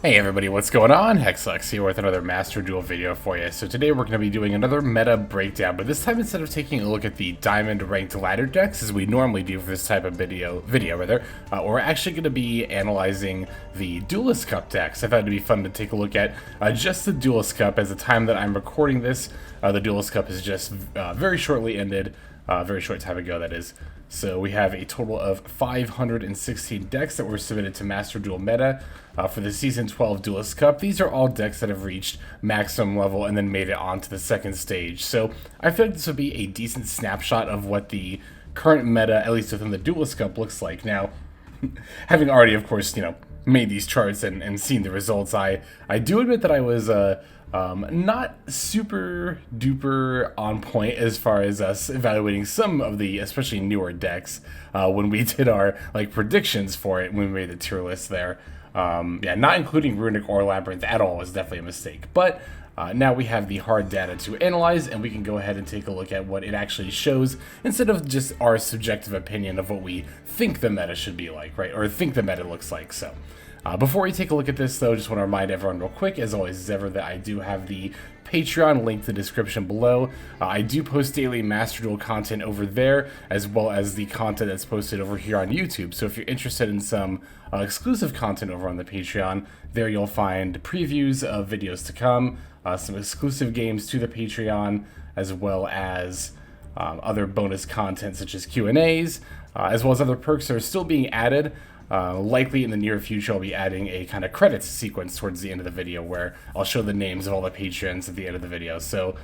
Hey everybody, what's going on? Hexlex here with another Master Duel video for you. So today we're going to be doing another meta breakdown, but this time instead of taking a look at the diamond ranked ladder decks as we normally do for this type of video, we're actually going to be analyzing the Duelist Cup decks. I thought it'd be fun to take a look at just the Duelist Cup. As the time that I'm recording this, the Duelist Cup is just very shortly ended, very short time ago that is. So we have a total of 516 decks that were submitted to Master Duel Meta for the Season 12 Duelist Cup. These are all decks that have reached maximum level and then made it onto the second stage. So I feel like this would be a decent snapshot of what the current meta, at least within the Duelist Cup, looks like. Now, having already, of course, made these charts and seen the results, I do admit that I was not super duper on point as far as us evaluating some of the especially newer decks when we did our predictions for it when we made the tier list there. Yeah, not including Runic or Labyrinth at all was definitely a mistake. But now we have the hard data to analyze, and we can go ahead and take a look at what it actually shows instead of just our subjective opinion of what we think the meta should be like, right? Or think the meta looks like. So before we take a look at this, though, just want to remind everyone real quick, as always as ever, that I do have the Patreon linked in the description below. I do post daily Master Duel content over there, as well as the content that's posted over here on YouTube. So if you're interested in some exclusive content over on the Patreon, there you'll find previews of videos to come, some exclusive games to the Patreon, as well as other bonus content such as Q&As, as well as other perks that are still being added. Likely in the near future, I'll be adding a kind of credits sequence towards the end of the video where I'll show the names of all the patrons at the end of the video. So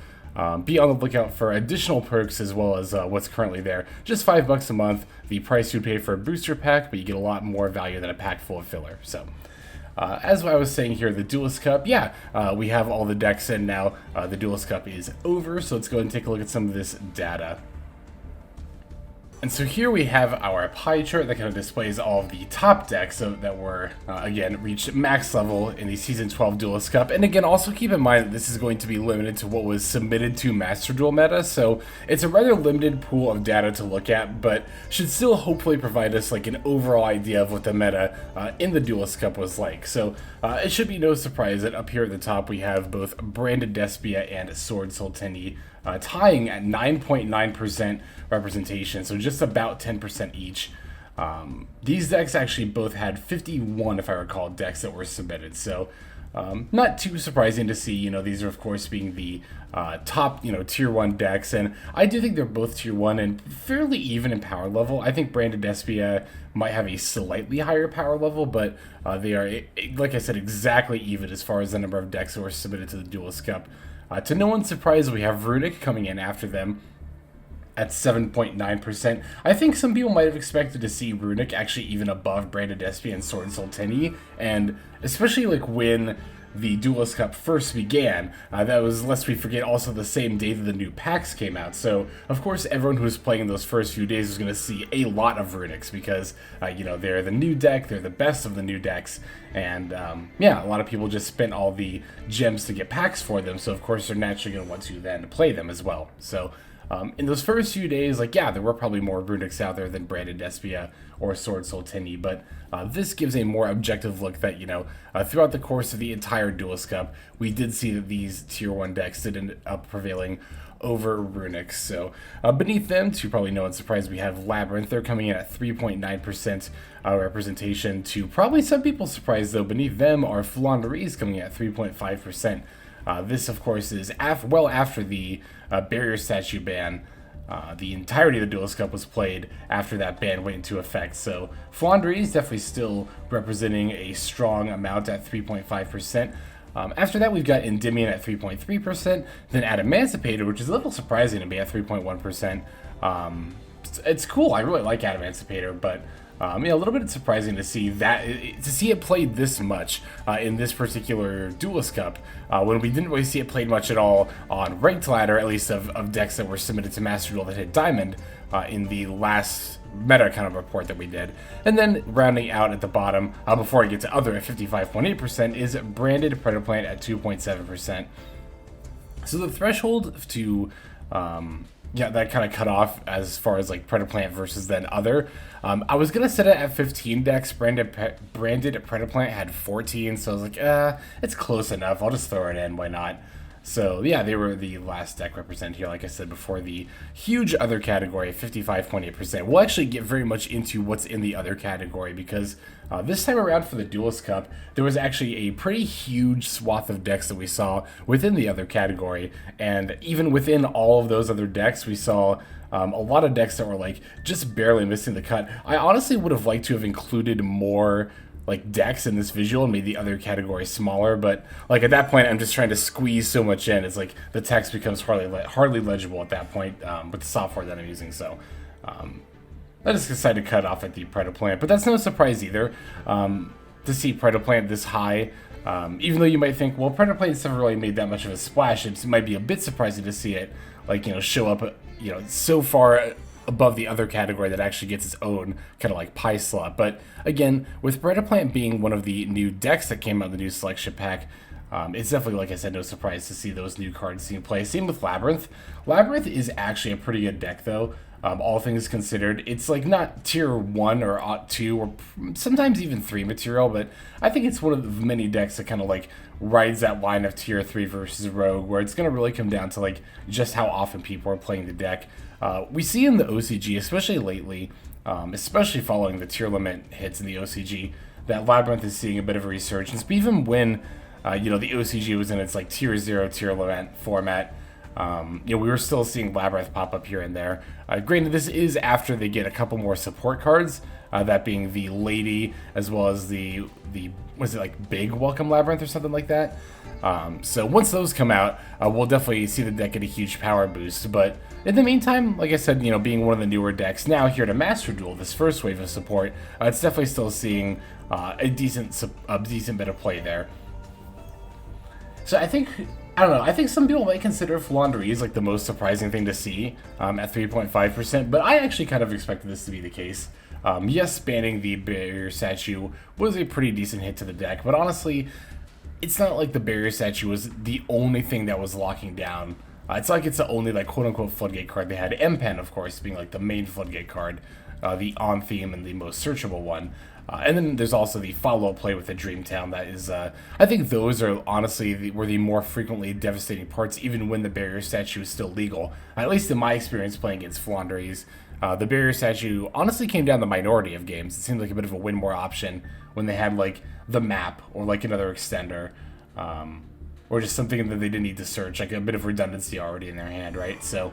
be on the lookout for additional perks as well as what's currently there. Just $5 a month, the price you pay for a booster pack, but you get a lot more value than a pack full of filler. So as I was saying here, the Duelist Cup, we have all the decks in now. The Duelist Cup is over, so let's go ahead and take a look at some of this data. And so here we have our pie chart that kind of displays all of the top decks that were, again, reached max level in the Season 12 Duelist Cup. And again, also keep in mind that this is going to be limited to what was submitted to Master Duel Meta, so it's a rather limited pool of data to look at, but should still hopefully provide us an overall idea of what the meta in the Duelist Cup was like. So it should be no surprise that up here at the top we have both Branded Despia and Sword Sultani tying at 9.9% representation, so just about 10% each. These decks actually both had 51, if I recall, decks that were submitted, so not too surprising to see. These are of course being the top tier 1 decks, and I do think they're both tier 1 and fairly even in power level. I think Branded Despia might have a slightly higher power level, but they are, like I said, exactly even as far as the number of decks that were submitted to the Duelist Cup. To no one's surprise, we have Runic coming in after them at 7.9%. I think some people might have expected to see Runic actually even above Branded Despia and Sword Sultani, and especially when the Duelist Cup first began, that was, lest we forget, also the same day that the new packs came out. So, of course, everyone who was playing those first few days was going to see a lot of Runics because, they're the new deck, they're the best of the new decks, and, a lot of people just spent all the gems to get packs for them, so of course they're naturally going to want to then play them as well. So, in those first few days, there were probably more Runics out there than Branded Despia or Sword Sultani, but this gives a more objective look that, throughout the course of the entire Duelist Cup, we did see that these tier 1 decks did end up prevailing over Runics. So beneath them, to probably no one's surprise, we have Labyrinth. They're coming in at 3.9% representation. To probably some people's surprise, though, beneath them are Flandrees coming in at 3.5%. This, of course, is well after the barrier statue ban. The entirety of the Duelist Cup was played after that ban went into effect. So Flandrees definitely still representing a strong amount at 3.5%. After that, we've got Endymion at 3.3%, then Adaemancipator, which is a little surprising to me, at 3.1%. It's cool. I really like Adaemancipator, but a little bit surprising to see it played this much in this particular Duelist Cup, when we didn't really see it played much at all on ranked ladder, at least of decks that were submitted to Master Duel that hit Diamond in the last meta kind of report that we did. And then rounding out at the bottom, before I get to other at 55.8%, is Branded Predaplant at 2.7%. So the threshold to Yeah, that kind of cut off as far as like Predaplant versus then other. I was gonna set it at 15 decks. Branded Predaplant had 14, so I was like, it's close enough. I'll just throw it in. Why not? So yeah, they were the last deck represented here. Like I said before, the huge other category, 55.8%. We'll actually get very much into what's in the other category because this time around for the Duelist Cup, there was actually a pretty huge swath of decks that we saw within the other category, and even within all of those other decks, we saw a lot of decks that were like just barely missing the cut. I honestly would have liked to have included more like decks in this visual and made the other category smaller, but like at that point I'm just trying to squeeze so much in, it's like the text becomes hardly legible at that point with the software that I'm using. So I just decided to cut off at the Predaplant, but that's no surprise either to see Predaplant this high. Even though you might think, well, Predaplants never really made that much of a splash, it might be a bit surprising to see it like, you know, show up, you know, so far above the other category that actually gets its own kind of like pie slot. But again, with Predaplant being one of the new decks that came out in the new selection pack, it's definitely, like I said, no surprise to see those new cards seen play. Same with Labyrinth. Labyrinth is actually a pretty good deck, though. All things considered, it's like not tier 1 or 2 or sometimes even 3 material, but I think it's one of the many decks that kind of like rides that line of tier 3 versus Rogue, where it's going to really come down to like just how often people are playing the deck. We see in the OCG, especially lately, especially following the tier limit hits in the OCG, that Labyrinth is seeing a bit of a resurgence. But even when you know, the OCG was in its like tier 0 tier limit format, you know, we were still seeing Labyrinth pop up here and there. Granted, this is after they get a couple more support cards, that being the Lady, as well as the was it like Big Welcome Labyrinth or something like that. So once those come out, we'll definitely see the deck get a huge power boost. But in the meantime, like I said, you know, being one of the newer decks now here to Master Duel, this first wave of support, it's definitely still seeing a decent bit of play there. So I don't know, I think some people might consider Flandreese like the most surprising thing to see at 3.5%, but I actually kind of expected this to be the case. Yes, banning the Barrier Statue was a pretty decent hit to the deck, but honestly, it's not like the Barrier Statue was the only thing that was locking down. It's like it's the only like quote-unquote floodgate card they had. M-Pen, of course, being like the main floodgate card, the on-theme and the most searchable one. And then there's also the follow-up play with the Dreamtown. That is, I think those are honestly were the more frequently devastating parts, even when the Barrier Statue is still legal. At least in my experience playing against Flandreese, the Barrier Statue honestly came down the minority of games. It seemed like a bit of a win more option when they had like the map or like another extender, or just something that they didn't need to search, like a bit of redundancy already in their hand, right? So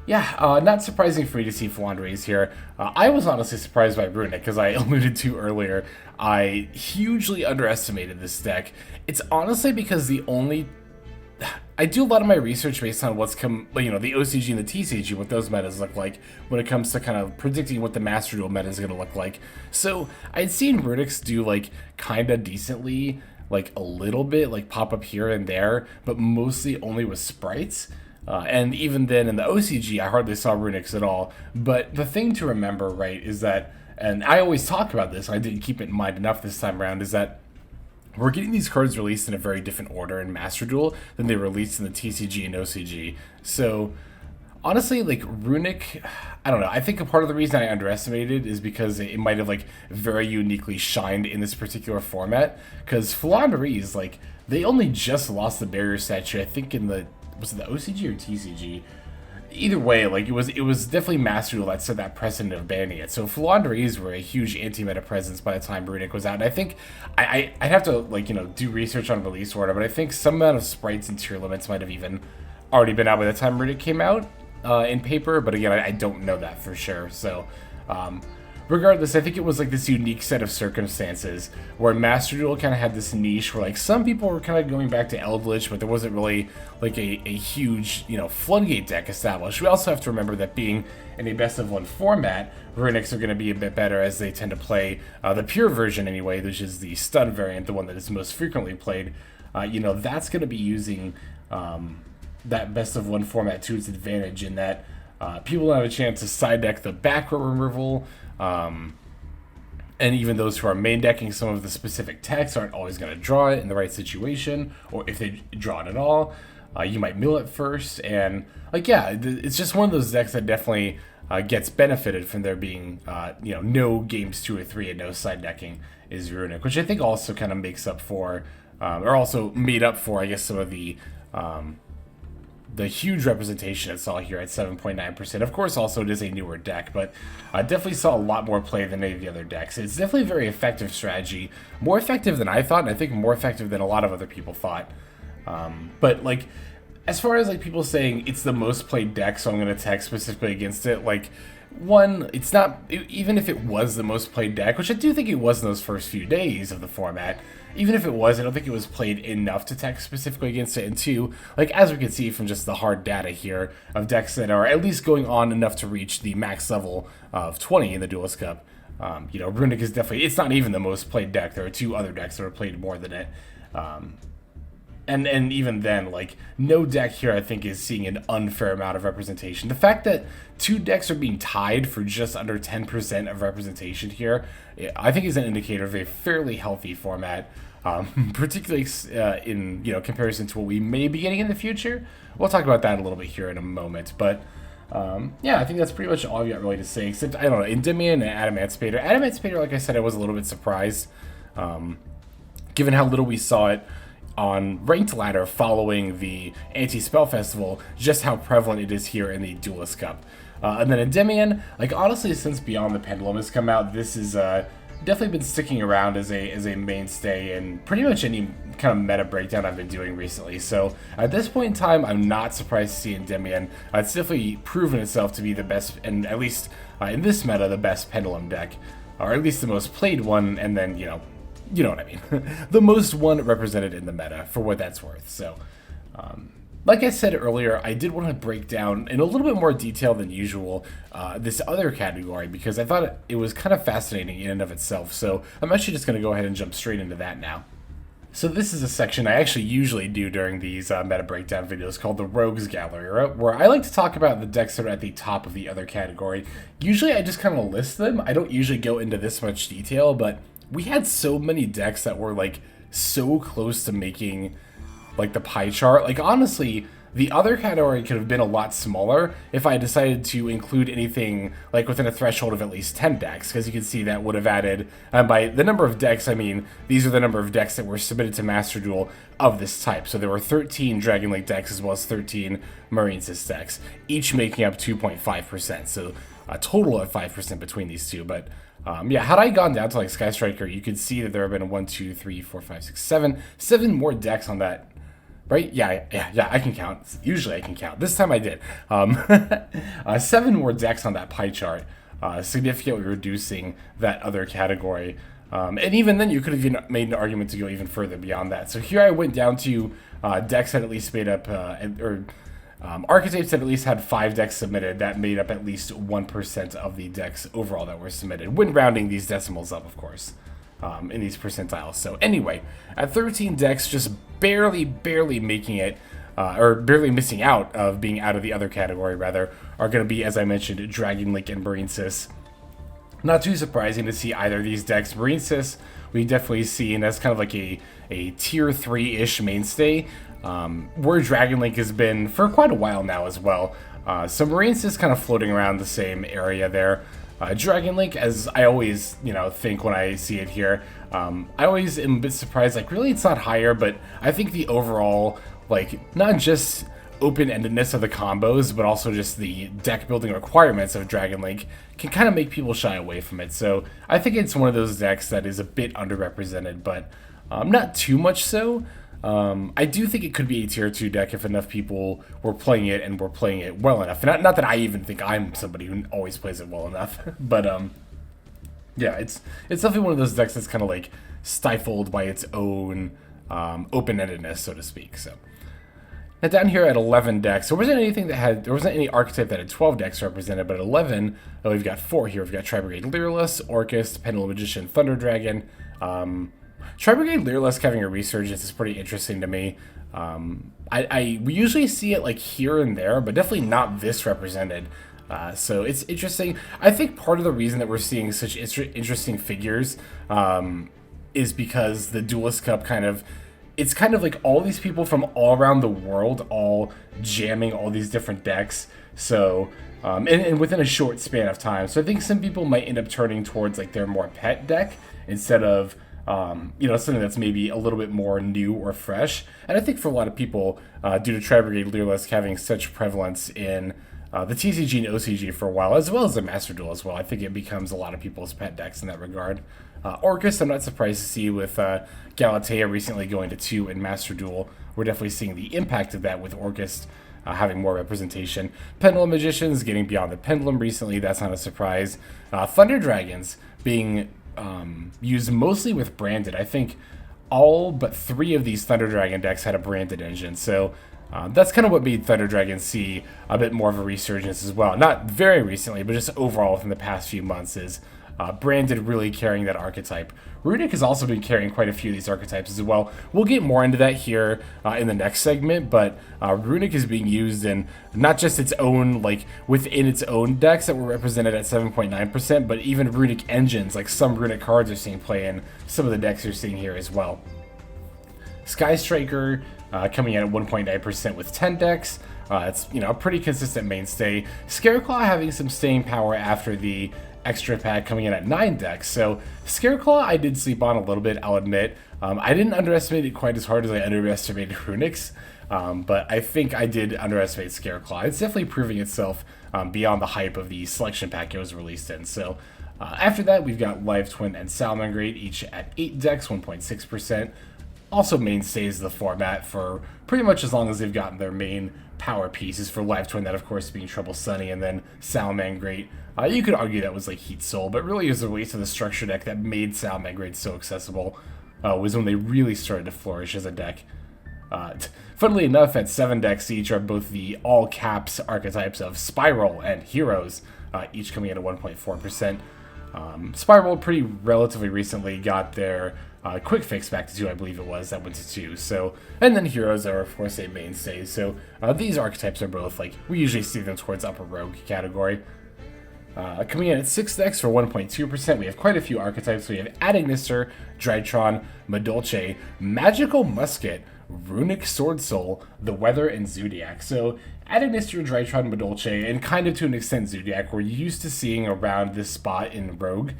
yeah, not surprising for me to see Flandreese here. I was honestly surprised by Runic, because I alluded to earlier, I hugely underestimated this deck. It's honestly because I do a lot of my research based on what's come, you know, the OCG and the TCG, what those metas look like when it comes to kind of predicting what the Master Duel meta is going to look like. So I'd seen Runic's do like kind of decently, like a little bit, like pop up here and there, but mostly only with sprites. And even then in the OCG, I hardly saw Runic's at all. But the thing to remember, right, is that, and I always talk about this, I didn't keep it in mind enough this time around, is that we're getting these cards released in a very different order in Master Duel than they released in the TCG and OCG. So honestly, like Runic, I don't know. I think a part of the reason I underestimated is because it might have like very uniquely shined in this particular format. Because Flandreese, like, they only just lost the Barrier Statue, I think in the, was it the OCG or TCG? Either way, like it was definitely Master Duel that set that precedent of banning it. So Flandreese were a huge anti-meta presence by the time Runic was out. And I think I'd have to, like, you know, do research on release order, but I think some amount of sprites and tier limits might have even already been out by the time Runic came out in paper. But again, I don't know that for sure. So regardless, I think it was like this unique set of circumstances where Master Duel kind of had this niche where like some people were kind of going back to Eldritch, but there wasn't really like a huge, you know, floodgate deck established. We also have to remember that being in a best of one format, Runics are going to be a bit better as they tend to play the pure version anyway, which is the stun variant, the one that is most frequently played. You know, that's going to be using that best of one format to its advantage in that people don't have a chance to side deck the back row removal. And even those who are main decking some of the specific text aren't always going to draw it in the right situation, or if they draw it at all. you might mill it first, and like yeah, it's just one of those decks that definitely gets benefited from there being no games 2 or 3 and no side decking is runic, which I think also kind of makes up for or also made up for, I guess, some of the huge representation it saw here at 7.9%. Of course, also it is a newer deck, but I definitely saw a lot more play than any of the other decks. It's definitely a very effective strategy, more effective than I thought, and I think more effective than a lot of other people thought. But like, as far as like people saying it's the most played deck, so I'm going to text specifically against it, like, one, it's not, even if it was the most played deck, which I do think it was in those first few days of the format, even if it was, I don't think it was played enough to text specifically against it. And two, like, as we can see from just the hard data here of decks that are at least going on enough to reach the max level of 20 in the Duelist Cup, Runic is definitely, it's not even the most played deck. There are 2 other decks that are played more than it. And even then, like, no deck here, I think, is seeing an unfair amount of representation. The fact that 2 decks are being tied for just under 10% of representation here, I think is an indicator of a fairly healthy format, particularly in comparison to what we may be getting in the future. We'll talk about that a little bit here in a moment, but yeah, I think that's pretty much all I've got really to say, except, I don't know, Endymion and Adamantipator. Adamantipator, like I said, I was a little bit surprised, given how little we saw it on Ranked Ladder following the Anti-Spell Festival, just how prevalent it is here in the Duelist Cup. And then Endymion, like, honestly, since Beyond the Pendulum has come out, this is definitely been sticking around as a mainstay in pretty much any kind of meta breakdown I've been doing recently. So at this point in time, I'm not surprised to see Endymion. It's definitely proven itself to be the best, and at least in this meta, the best Pendulum deck, or at least the most played one, and then, you know what I mean. The most one represented in the meta, for what that's worth. So, like I said earlier, I did want to break down in a little bit more detail than usual this other category, because I thought it was kind of fascinating in and of itself. So I'm actually just going to go ahead and jump straight into that now. So this is a section I actually usually do during these meta breakdown videos called the Rogues Gallery, where I like to talk about the decks that are at the top of the other category. Usually I just kind of list them. I don't usually go into this much detail, but we had so many decks that were, like, so close to making, like, the pie chart. Like, honestly, the other category could have been a lot smaller if I decided to include anything, like, within a threshold of at least 10 decks, because you can see that would have added, by the number of decks, I mean, these are the number of decks that were submitted to Master Duel of this type. So there were 13 Dragon Link decks as well as 13 Marinesis decks, each making up 2.5%. So a total of 5% between these two, but yeah, had I gone down to like Sky Striker, you could see that there have been 1, 2, 3, 4, 5, 6, 7 more decks on that, right? Yeah, I can count. Usually I can count. This time I did. 7 more decks on that pie chart, significantly reducing that other category. And even then, you could have even made an argument to go even further beyond that. So here I went down to decks that at least made up, archetypes that at least had 5 decks submitted that made up at least 1% of the decks overall that were submitted, when rounding these decimals up, of course, in these percentiles. So anyway, at 13 decks, just barely making it, or barely missing out of being out of the other category, rather, are going to be, as I mentioned, Dragon Link and Marinesis. Not too surprising to see either of these decks. Marinesis, we definitely seen as kind of like a tier 3-ish mainstay, where Dragon Link has been for quite a while now as well. So Marinesis is kind of floating around the same area there. Dragon Link, as I always, think when I see it here, I always am a bit surprised, like, really it's not higher, but I think the overall, like, not just open-endedness of the combos, but also just the deck building requirements of Dragon Link can kind of make people shy away from it. So I think it's one of those decks that is a bit underrepresented, but not too much so. I do think it could be a tier 2 deck if enough people were playing it and were playing it well enough. Not that I even think I'm somebody who always plays it well enough, but yeah, it's definitely one of those decks that's kind of like stifled by its own open-endedness, so to speak. So now down here at 11 decks, there wasn't any archetype that had 12 decks represented, but at 11, we've got 4 here. We've got Tri-Brigade Lyrillus, Orcust, Pendulum Magician, Thunder Dragon. Tri-Brigade Lyrillus having a resurgence is pretty interesting to me. We usually see it like here and there, but definitely not this represented. So it's interesting. I think part of the reason that we're seeing such interesting figures is because the Duelist Cup kind of it's kind of like all these people from all around the world all jamming all these different decks. So, and within a short span of time. So I think some people might end up turning towards like their more pet deck instead of, something that's maybe a little bit more new or fresh. And I think for a lot of people, due to Tri-Brigade Duelist having such prevalence in the TCG and OCG for a while, as well as the Master Duel as well, I think it becomes a lot of people's pet decks in that regard. Orcus, I'm not surprised to see with Galatea recently going to 2 in Master Duel. We're definitely seeing the impact of that with Orcus having more representation. Pendulum Magicians getting beyond the Pendulum recently, that's not a surprise. Thunder Dragons being used mostly with branded. I think all but 3 of these Thunder Dragon decks had a branded engine, so that's kind of what made Thunder Dragon see a bit more of a resurgence as well. Not very recently, but just overall within the past few months is branded really carrying that archetype. Runic has also been carrying quite a few of these archetypes as well. We'll get more into that here in the next segment, but Runic is being used in not just its own, like within its own decks that were represented at 7.9%, but even Runic engines, like some Runic cards are seeing play in some of the decks you're seeing here as well. Sky Striker coming in at 1.9% with 10 decks. It's a pretty consistent mainstay. Scareclaw having some staying power after the extra pack coming in at 9 decks. So Scareclaw I did sleep on a little bit, I'll admit. I didn't underestimate it quite as hard as I underestimated Runics, but I think I did underestimate Scareclaw. It's definitely proving itself beyond the hype of the selection pack it was released in. So after that, we've got Live Twin and Salamangreat, each at 8 decks, 1.6%. Also mainstays of the format for pretty much as long as they've gotten their main power pieces. For Live Twin, that of course being Trouble Sunny, and then Salamangreat. You could argue that was like Heat Soul, but really is the waste of the structure deck that made Salamangreat so accessible was when they really started to flourish as a deck. Funnily enough, at 7 decks each are both the all caps archetypes of Spiral and Heroes, each coming in at 1.4%. Spiral pretty relatively recently got their quick fix back to 2, I believe it was, that went to 2. So, and then Heroes are of course a mainstay. So these archetypes are both like, we usually see them towards upper rogue category. Coming in at 6 decks for 1.2%, we have quite a few archetypes. We have Adagnister, Drytron, Madolche, Magical Musket, Runic Sword Soul, The Weather, and Zodiac. So Adagnister, Drytron, Madolche, and kind of to an extent Zodiac, we're used to seeing around this spot in Rogue.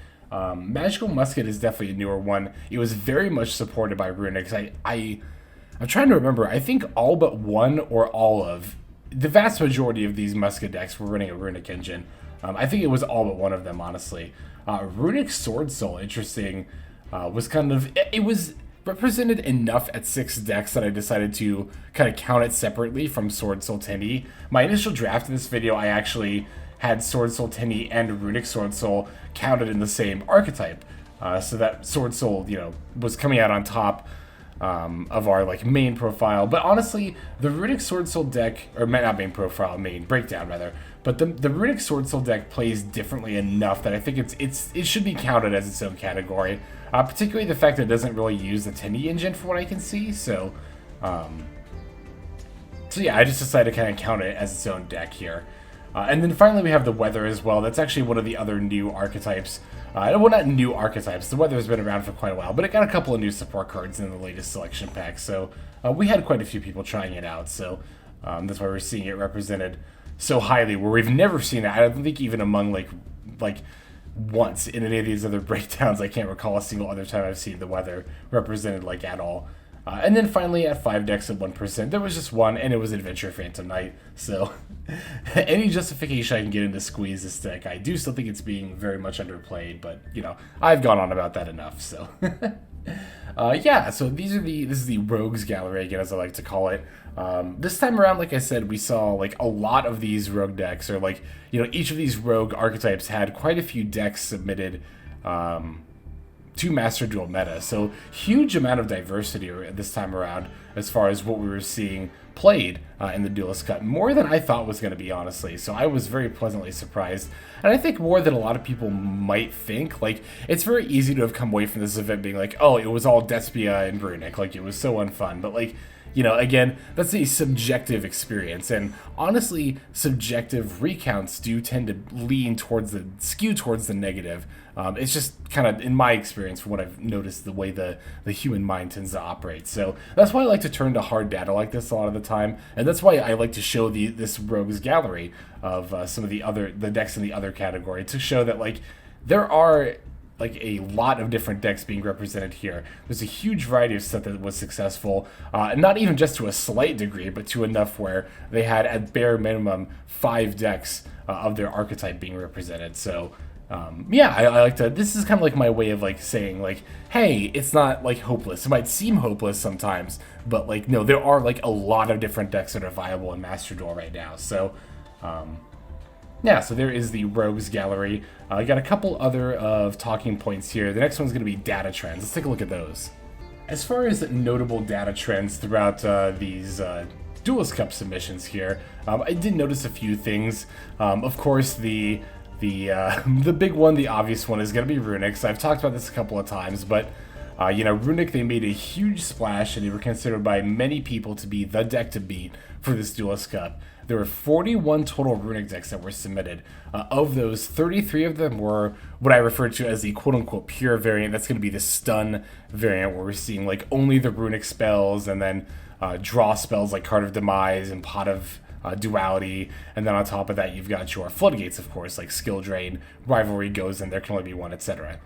Magical Musket is definitely a newer one. It was very much supported by Runic. I'm trying to remember, I think all but one or all of, the vast majority of these Musket decks were running a Runic engine. I think it was all but one of them, honestly. Runic Sword Soul, interesting, was kind of, it was represented enough at 6 decks that I decided to kind of count it separately from Sword Soul Tenny. My initial draft of this video, I actually had Sword Soul Tenny and Runic Sword Soul counted in the same archetype. So that Sword Soul, was coming out on top of our like main profile. But honestly, the Runic Sword Soul deck, or not main profile, main breakdown rather, but the Runic Sword Soul deck plays differently enough that I think it should be counted as its own category. Particularly the fact that it doesn't really use the Tenny engine from what I can see. So yeah, I just decided to kind of count it as its own deck here. And then finally we have the Weather as well. That's actually one of the other new archetypes. Well, not new archetypes. The Weather has been around for quite a while, but it got a couple of new support cards in the latest selection pack. So we had quite a few people trying it out. So that's why we're seeing it represented so highly, where we've never seen it. I don't think even among like once in any of these other breakdowns, I can't recall a single other time I've seen the Weather represented like at all. And then finally at 5 decks at 1%, there was just one, and it was Adventure Phantom Knight. So any justification I can get into squeeze this deck, I do still think it's being very much underplayed, but I've gone on about that enough. So yeah, so this is the Rogues Gallery again, as I like to call it. This time around, like I said, we saw like a lot of these Rogue decks, or like each of these Rogue archetypes had quite a few decks submitted to Master Duel meta. So huge amount of diversity this time around as far as what we were seeing played in the Duelist Cup, more than I thought was going to be, honestly. So I was very pleasantly surprised, and I think more than a lot of people might think. Like, it's very easy to have come away from this event being like, oh, it was all Despia and Runic, like it was so unfun. But like, you know, again, that's a subjective experience, and honestly, subjective recounts do tend to skew towards the negative. It's just kind of, in my experience, from what I've noticed, the way the human mind tends to operate. So that's why I like to turn to hard data like this a lot of the time, and that's why I like to show this rogues gallery of some of the decks in the other category, to show that like there are like a lot of different decks being represented here. There's a huge variety of stuff that was successful, not even just to a slight degree, but to enough where they had at bare minimum 5 decks of their archetype being represented. So yeah, I like to, this is kind of like my way of like saying like, hey, it's not like hopeless. It might seem hopeless sometimes, but like, no, there are like a lot of different decks that are viable in Master Duel right now. So yeah, so there is the Rogues Gallery. I got a couple other of talking points here. The next one's going to be data trends. Let's take a look at those. As far as notable data trends throughout these Duelist Cup submissions here, I did notice a few things. Of course, the big one, the obvious one, is going to be Runic. So I've talked about this a couple of times, but you know, Runic, they made a huge splash, and they were considered by many people to be the deck to beat for this Duelist Cup. There were 41 total Runic decks that were submitted. Of those, 33 of them were what I refer to as the quote-unquote pure variant. That's going to be the stun variant, where we're seeing like only the Runic spells, and then draw spells like Card of Demise and Pot of Duality, and then on top of that you've got your floodgates, of course, like Skill Drain, Rivalry goes, and there can only be one, etc.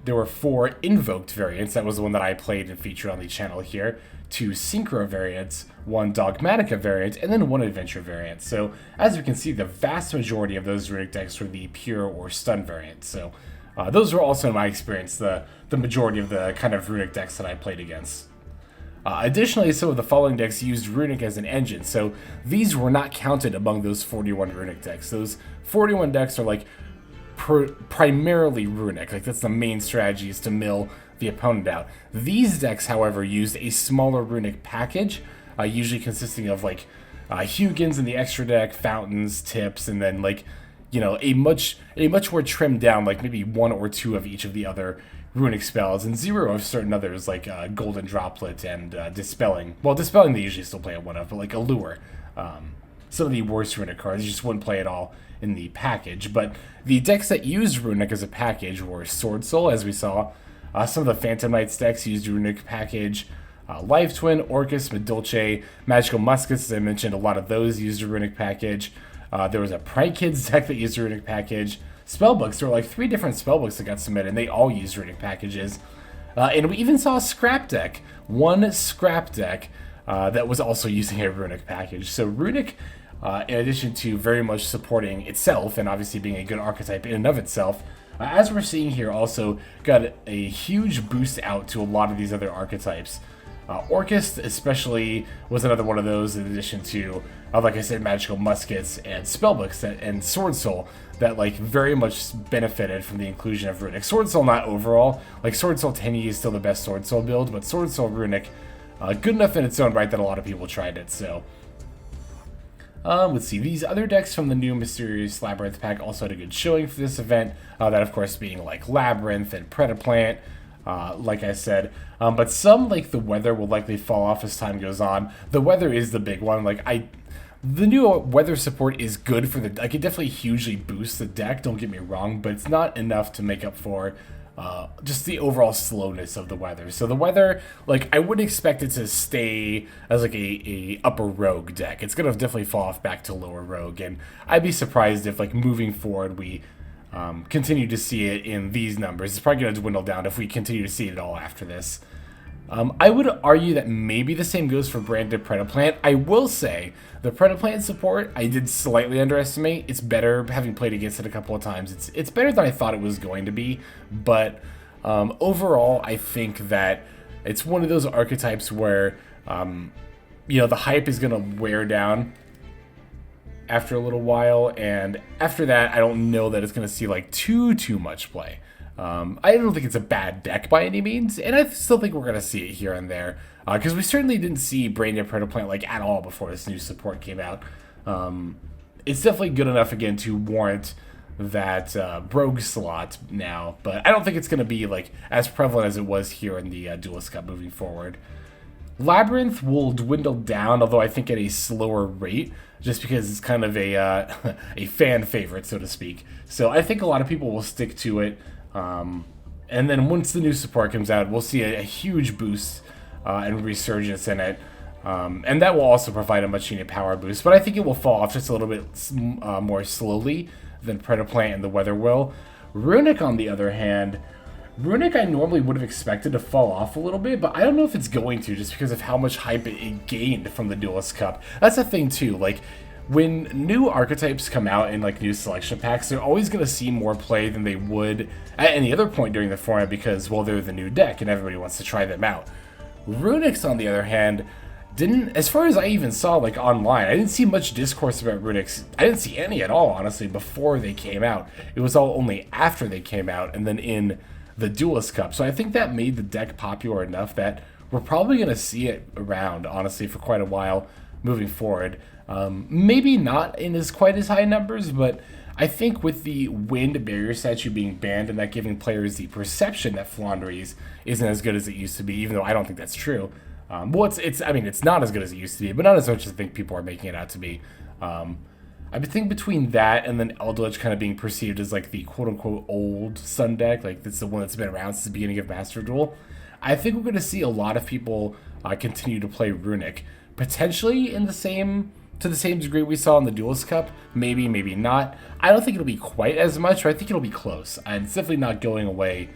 There were 4 invoked variants. That was the one that I played and featured on the channel here. 2 synchro variants, 1 Dogmatica variant, and then 1 adventure variant. So as you can see, the vast majority of those Runic decks were the pure or stun variants. So those were also, in my experience, the majority of the kind of Runic decks that I played against. Additionally, some of the following decks used Runic as an engine, so these were not counted among those 41 Runic decks. Those 41 decks are like primarily Runic, like that's the main strategy, is to mill the opponent out. These decks, however, used a smaller Runic package, usually consisting of like Hugins in the extra deck, Fountains, Tips, and then like, you know, a much more trimmed down, like maybe 1 or 2 of each of the other Runic spells, and 0 of certain others like Golden Droplet and Dispelling. Well, Dispelling they usually still play at 1 of, but like Allure. Some of the worst Runic cards, you just wouldn't play at all in the package. But the decks that used Runic as a package were Sword Soul, as we saw. Some of the Phantom Knights decks used Runic package. Life Twin, Orcus, Medulce, Magical Muskets, as I mentioned, a lot of those used a Runic package. There was a Prank Kids deck that used a Runic package. Spellbooks, there were like 3 different spellbooks that got submitted, and they all used Runic packages. And we even saw a scrap deck, 1 scrap deck that was also using a Runic package. So Runic, in addition to very much supporting itself and obviously being a good archetype in and of itself, as we're seeing here, also got a huge boost out to a lot of these other archetypes. Orcus especially was another one of those, in addition to, like I said, Magical Muskets and Spellbooks and Sword Soul, that like very much benefited from the inclusion of Runic. Sword Soul not overall, like Sword Soul Tenyi is still the best Sword Soul build, but Sword Soul Runic, good enough in its own right that a lot of people tried it, so. Let's see, these other decks from the new Mysterious Labyrinth pack also had a good showing for this event, that of course being like Labyrinth and Predaplant, like I said, but some, like the weather, will likely fall off as time goes on. The weather is the big one. Like the new weather support is good for the, like it definitely hugely boosts the deck, don't get me wrong, but it's not enough to make up for just the overall slowness of the weather. So the weather, like I wouldn't expect it to stay as like a upper rogue deck. It's gonna definitely fall off back to lower rogue, and I'd be surprised if like moving forward we continue to see it in these numbers. It's probably going to dwindle down if we continue to see it all after this. I would argue that maybe the same goes for Branded Predaplant. I will say, the Predaplant support, I did slightly underestimate. It's better, having played against it a couple of times. It's better than I thought it was going to be, but overall, I think that it's one of those archetypes where, you know, the hype is going to wear down after a little while, and after that I don't know that it's going to see like too much play. I don't think it's a bad deck by any means, and I still think we're going to see it here and there, because we certainly didn't see Brain Dead Protoplant like at all before this new support came out. It's definitely good enough again to warrant that Rogue slot now, but I don't think it's going to be like as prevalent as it was here in the Duelist Cup moving forward. Labyrinth will dwindle down, although I think at a slower rate, just because it's kind of a a fan favorite, so to speak. So I think a lot of people will stick to it, and then once the new support comes out, we'll see a huge boost and resurgence in it, and that will also provide a much needed power boost. But I think it will fall off just a little bit more slowly than Predaplant and the Weather will. Runic, on the other hand, Runic I normally would have expected to fall off a little bit, but I don't know if it's going to, just because of how much hype it gained from the Duelist Cup. That's the thing too, like, when new archetypes come out in like new selection packs, they're always going to see more play than they would at any other point during the format because, well, they're the new deck and everybody wants to try them out. Runics, on the other hand, didn't, as far as I even saw like online, I didn't see much discourse about Runics. I didn't see any at all, honestly, before they came out. It was all only after they came out and then in the Duelist Cup. So I think that made the deck popular enough that we're probably going to see it around, honestly, for quite a while moving forward. Maybe not in quite as high numbers, but I think with the wind barrier statue being banned and that giving players the perception that Flandres isn't as good as it used to be, even though I don't think that's true. Well, I mean, it's not as good as it used to be, but not as much as I think people are making it out to be. I think between that and then Eldritch kind of being perceived as like the quote-unquote old Sun deck, like it's the one that's been around since the beginning of Master Duel, I think we're going to see a lot of people continue to play Runic, potentially in to the same degree we saw in the Duelist Cup, maybe, maybe not. I don't think it'll be quite as much, but I think it'll be close, and it's definitely not going away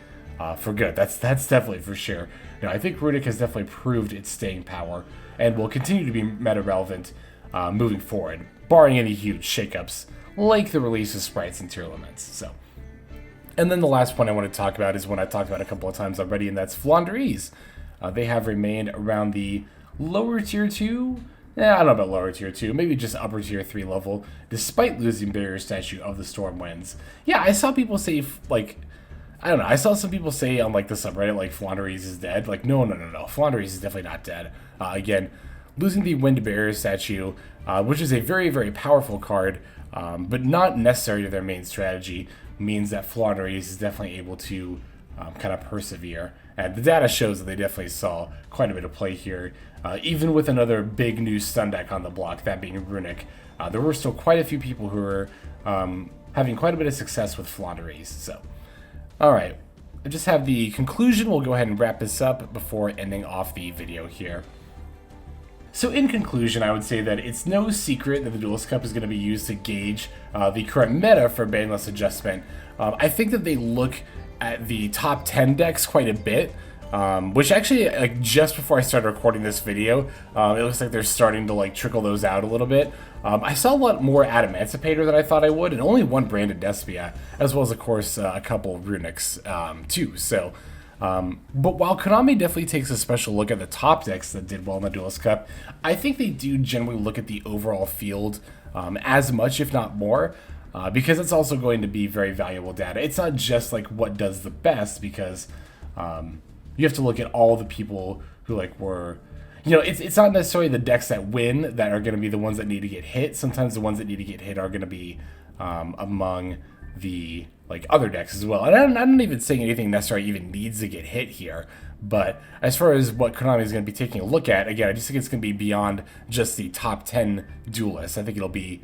for good. That's definitely for sure. You know, I think Runic has definitely proved its staying power and will continue to be meta relevant moving forward, barring any huge shakeups like the release of Sprites and Tier Limits. So, and then the last point I want to talk about is one I talked about a couple of times already, and that's Flandres. They have remained around the lower tier 2. I don't know about lower tier 2, maybe just upper tier 3 level, despite losing Barrier Statue of the Storm Winds. Yeah, I saw people say, like, I don't know, I saw some people say on, like, the subreddit, like, Flandres is dead. Like, no, Flandres is definitely not dead. Again, losing the Wind Barrier Statue, which is a very, very powerful card, but not necessary to their main strategy, means that Flandres is definitely able to kind of persevere. And the data shows that they definitely saw quite a bit of play here. Even with another big new stun deck on the block, that being Runic, there were still quite a few people who were having quite a bit of success with Flandres. So, alright, I just have the conclusion. We'll go ahead and wrap this up before ending off the video here. So in conclusion, I would say that it's no secret that the Duelist Cup is going to be used to gauge the current meta for banless adjustment. I think that they look at the top 10 decks quite a bit, which actually, like, just before I started recording this video, it looks like they're starting to like trickle those out a little bit. I saw a lot more Adamancipator than I thought I would, and only one Branded Despia, as well as, of course, a couple Runics too. So, but while Konami definitely takes a special look at the top decks that did well in the Duelist Cup, I think they do generally look at the overall field as much, if not more. Because it's also going to be very valuable data. It's not just like what does the best, because you have to look at all the people who like were, you know, it's not necessarily the decks that win that are going to be the ones that need to get hit. Sometimes the ones that need to get hit are going to be among the like other decks as well. And I'm not even saying anything necessarily even needs to get hit here. But as far as what Konami is going to be taking a look at, again, I just think it's going to be beyond just the top 10 duelists. I think it'll be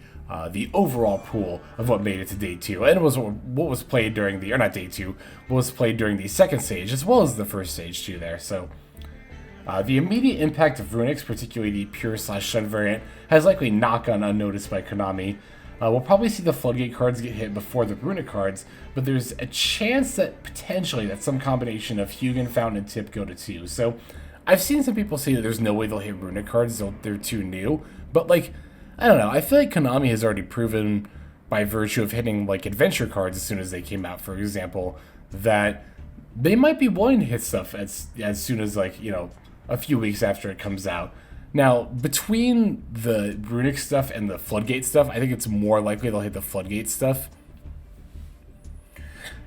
the overall pool of what made it to day 2. And it was what was played during the, or not day 2, what was played during the second stage, as well as the first stage too there. So the immediate impact of Runics, particularly the pure/stun variant, has likely not gone unnoticed by Konami. We'll probably see the Floodgate cards get hit before the Runic cards, but there's a chance that potentially that some combination of Hugin, Fountain, and Tip go to 2. So I've seen some people say that there's no way they'll hit Runic cards, they're too new, but like, I don't know, I feel like Konami has already proven by virtue of hitting like adventure cards as soon as they came out, for example, that they might be willing to hit stuff as soon as, like, you know, a few weeks after it comes out. Now, between the Runic stuff and the Floodgate stuff, I think it's more likely they'll hit the Floodgate stuff.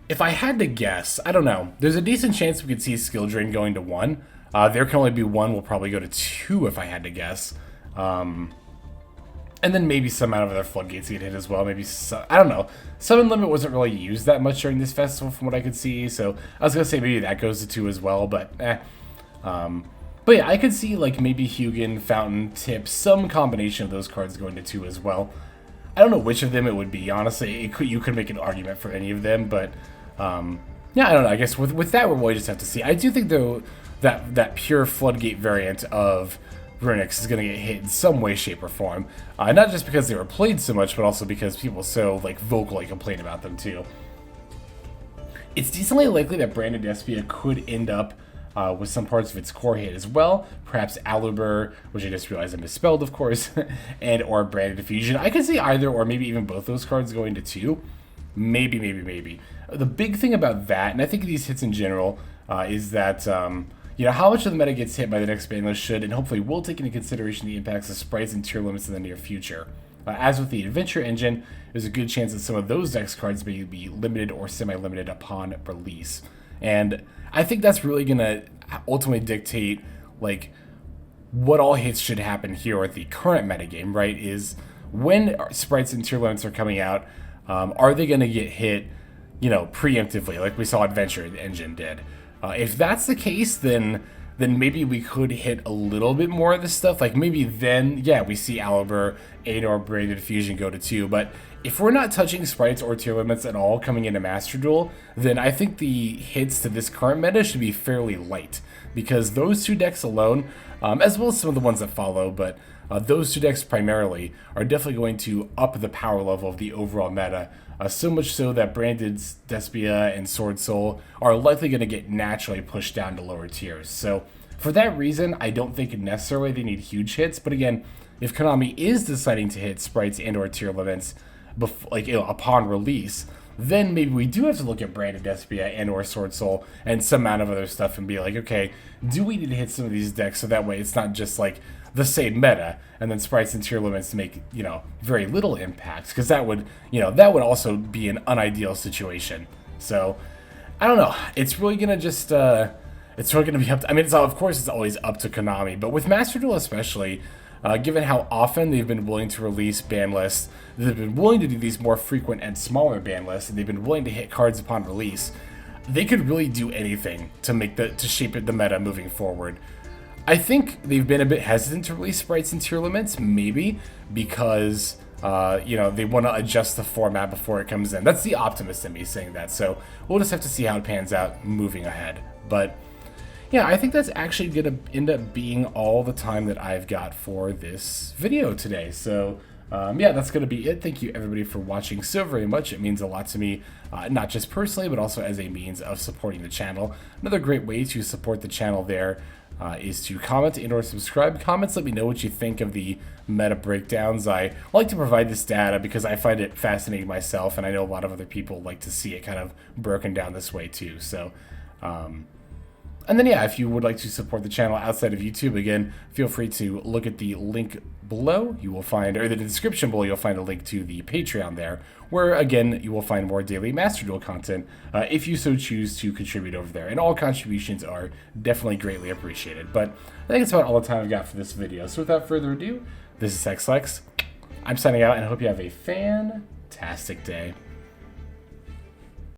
If I had to guess, I don't know. There's a decent chance we could see skill drain going to 1. There can only be 1. We'll probably go to 2 if I had to guess. And then maybe some out of other floodgates get hit as well. Maybe I don't know. Summon limit wasn't really used that much during this festival from what I could see. So I was gonna say maybe that goes to 2 as well, but But yeah, I could see like maybe Hugin, Fountain, Tip, some combination of those cards going to 2 as well. I don't know which of them it would be, honestly. You could make an argument for any of them, but yeah, I don't know. I guess with that, we'll just have to see. I do think, though, that pure Floodgate variant of Runix is going to get hit in some way, shape, or form. Not just because they were played so much, but also because people so like vocally complain about them, too. It's decently likely that Branded Despia could end up with some parts of its core hit as well. Perhaps Aluber, which I just realized I misspelled, of course, and or Branded Diffusion. I could see either or maybe even both those cards going to 2. Maybe. The big thing about that, and I think these hits in general, is that you know, how much of the meta gets hit by the next ban list should and hopefully will take into consideration the impacts of sprites and tier limits in the near future. As with the Adventure Engine, there's a good chance that some of those dex cards may be limited or semi-limited upon release. And I think that's really going to ultimately dictate, like, what all hits should happen here at the current metagame, right? Is when sprites and tier limits are coming out, are they going to get hit, you know, preemptively, like we saw Adventure Engine did? If that's the case, then maybe we could hit a little bit more of this stuff. Like maybe then, yeah, we see Aluber, or Branded Fusion go to 2. But if we're not touching sprites or tier limits at all coming into Master Duel, then I think the hits to this current meta should be fairly light. Because those 2 decks alone, as well as some of the ones that follow, but those 2 decks primarily are definitely going to up the power level of the overall meta. So much so that Branded Despia and Sword Soul are likely going to get naturally pushed down to lower tiers. So for that reason, I don't think necessarily they need huge hits. But again, if Konami is deciding to hit sprites and or tier limits upon release, then maybe we do have to look at Branded Despia and or Sword Soul and some amount of other stuff and be like, okay, do we need to hit some of these decks so that way it's not just like the same meta and then sprites and tier limits make, you know, very little impact, because that would, you know, that would also be an unideal situation. So I don't know. It's really gonna just it's really gonna be up to, I mean, of course it's always up to Konami, but with Master Duel especially, given how often they've been willing to release ban lists, they've been willing to do these more frequent and smaller ban lists, and they've been willing to hit cards upon release, they could really do anything to shape the meta moving forward. I think they've been a bit hesitant to release sprites and tier limits, maybe because you know, they want to adjust the format before it comes in. That's the optimist in me saying that. So we'll just have to see how it pans out moving ahead. But yeah, I think that's actually going to end up being all the time that I've got for this video today. So yeah, that's going to be it. Thank you everybody for watching so very much. It means a lot to me, not just personally, but also as a means of supporting the channel. Another great way to support the channel there is to comment and or subscribe. Comments, let me know what you think of the meta breakdowns. I like to provide this data because I find it fascinating myself, and I know a lot of other people like to see it kind of broken down this way too. So and then, yeah, if you would like to support the channel outside of YouTube, again, feel free to look at the link below. You will find, or the description below, you'll find a link to the Patreon there, where, again, you will find more daily Master Duel content if you so choose to contribute over there. And all contributions are definitely greatly appreciated. But I think that's about all the time I've got for this video. So without further ado, this is XLex. I'm signing out, and I hope you have a fantastic day.